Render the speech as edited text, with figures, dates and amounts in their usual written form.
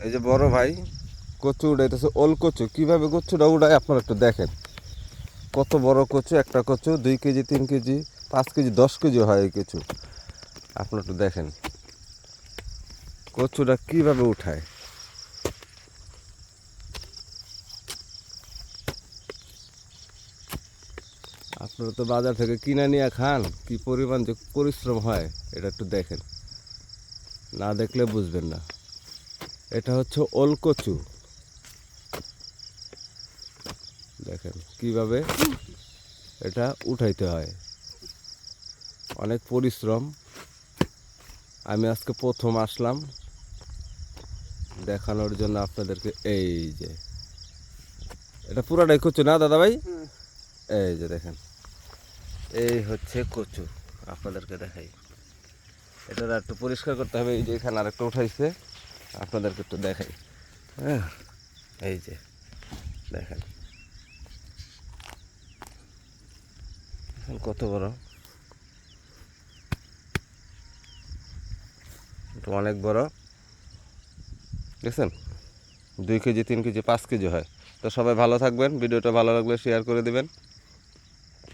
এই যে বড় ভাই কচু উঠাইতেছে, ওল কচু। কীভাবে কচুটা উঠায় আপনারা একটু দেখেন। কত বড় কচু, একটা কচু 2 কেজি 3 কেজি 5 কেজি 10 কেজি হয় এই কচু। আপনারা একটু দেখেন কচুটা কীভাবে উঠায়। আপনারা তো বাজার থেকে কিনে নিয়ে খান, কি পরিমাণ যে পরিশ্রম হয় এটা একটু দেখেন, না দেখলে বুঝবেন না। এটা হচ্ছে ওল কচু, দেখেন কিভাবে এটা উঠাইতে হয়, অনেক পরিশ্রম। আমি আজকে প্রথম আসলাম দেখানোর জন্য আপনাদেরকে। এই যে এটা পুরাটাই কচু না দাদা ভাই? এই যে দেখেন, এই হচ্ছে কচু। আপনাদেরকে দেখাই, এটা একটু পরিষ্কার করতে হবে। এই যে এখানে আরেকটা উঠাইছে, আপনাদেরকে একটু দেখাই। হ্যাঁ, এই যে দেখেন কত বড়, এটা অনেক বড়, দেখছেন? 2 কেজি 3 কেজি 5 কেজি হয়। তো সবাই ভালো থাকবেন, ভিডিওটা ভালো লাগলে শেয়ার করে দিবেন।